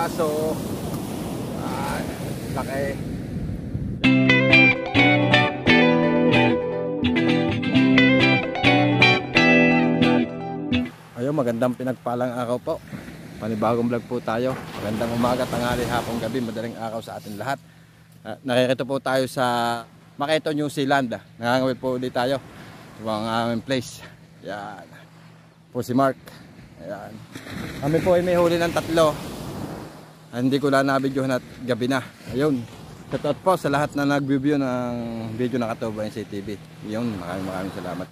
piraso. Laki. Ayun, magandang pinagpalang araw po. Panibagong vlog po tayo. Magandang umaga, tanghali, hapon, gabi, madaling araw sa atin lahat. Nakikita po tayo sa Maketo, New Zealand. Nangangawil po ulit tayo. Ito ang aming place. Yan. Po si Mark. Ayan. Kami po ay may huli ng 3. Hindi ko na nabidyohan at gabi na. Ayun. Shoutout po sa lahat na nag-view ng video ng Katubayan CTV. Yun, maraming salamat.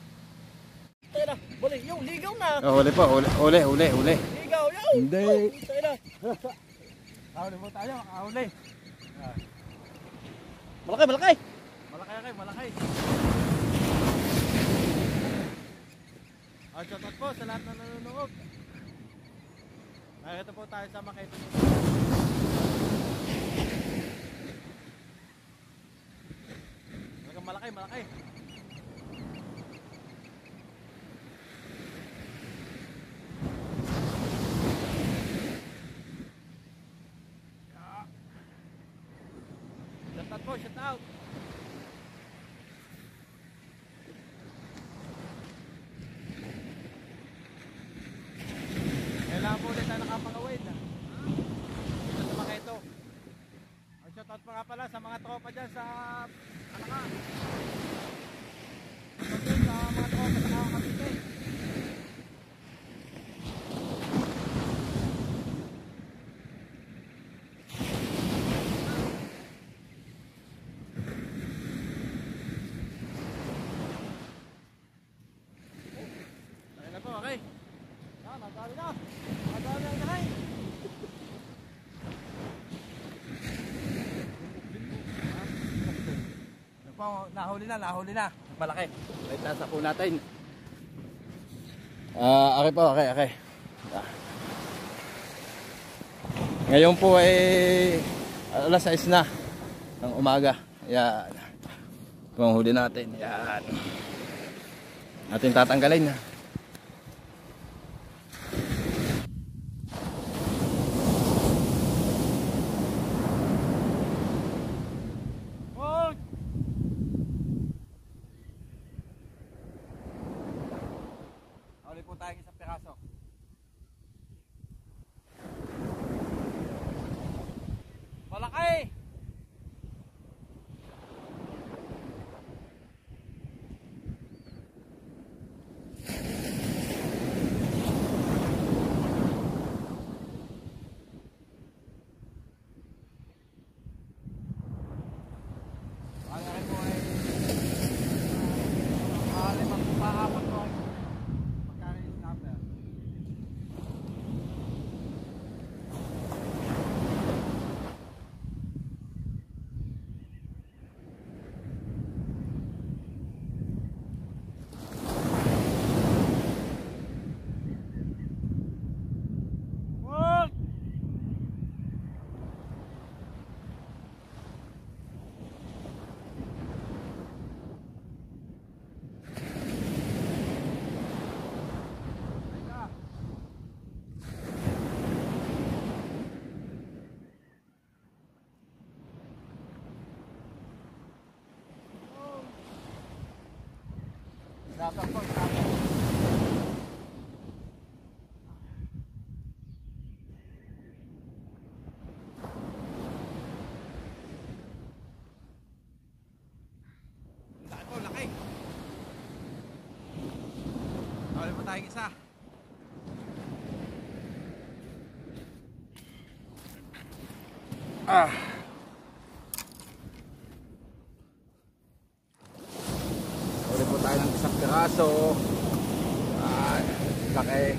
Tara, balik yung ligaw na. Oh, huli po, huli. Ligaw, yaw. Hindi. Tara. Huli po tayo, huli. Malaki. Malaki. Shoutout po sa lahat na nanonood. Nakita po tayo sa Maketo. Malaki. Shout out. Kailangan po ulit na nakapangawin dito sa Maketo. Shout out pa nga pala sa mga tropa dyan sa Alaka. Sa mga tropa sa Nakakapite. Okay. Madali na ang nahay. Nahuli na. Malaki. Wait, nasa po natin. Okay. Ngayon po ay alas 6 na ng umaga. Yan. Kung huli natin. Yan. Natin tatanggalin na. Tayong isang piraso. Malaki! Ang po ay limang pahapon po. Dapat po. Laki. Huli po tayong isa. Huli po tayo ng isang piraso. Laki.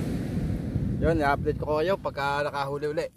Yun, i-update ko kayo pagka nakahuli uli.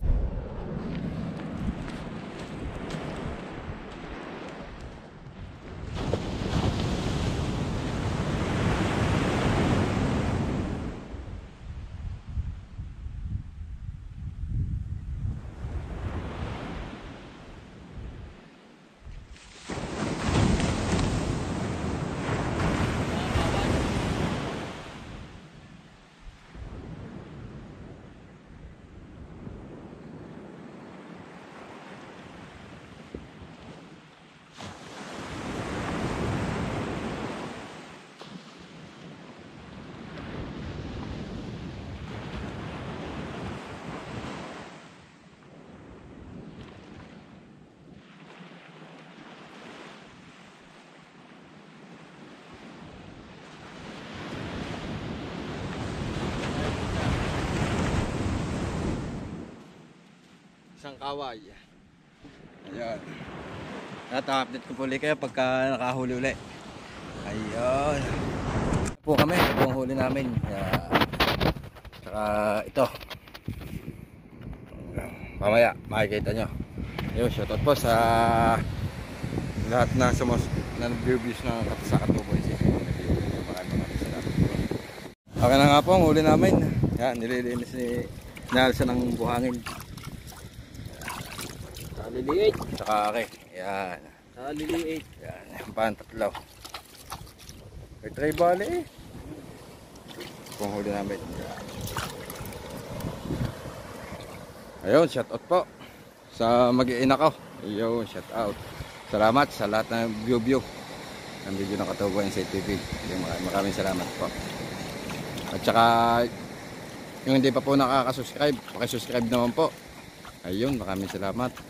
isang kaway. Ayan. At update ko po ulit kayo pagka nakahuli uli. Ayun. Po kami, ito ang huli namin. Saka ito. Mamaya, makikita nyo. Ayun, shoutout po sa lahat na nag-reviews ng sa Katuboy. Maraming salamat po. Okay na nga po ang huli namin. Yan, nililinis ni Nelson ng buhangin. Liliit. Saka okay. Yan. Liliit. Yan, yung pantatlaw. May tray bali eh. Kung huli namin. Ayun, shout out po sa mag-iina ko. Ayun, shout out. Salamat sa lahat ng view ng video ng Katuboy sa TV. Maraming salamat po. At saka yung hindi pa po nakaka-subscribe, paki-subscribe naman po. Ayun, maraming salamat.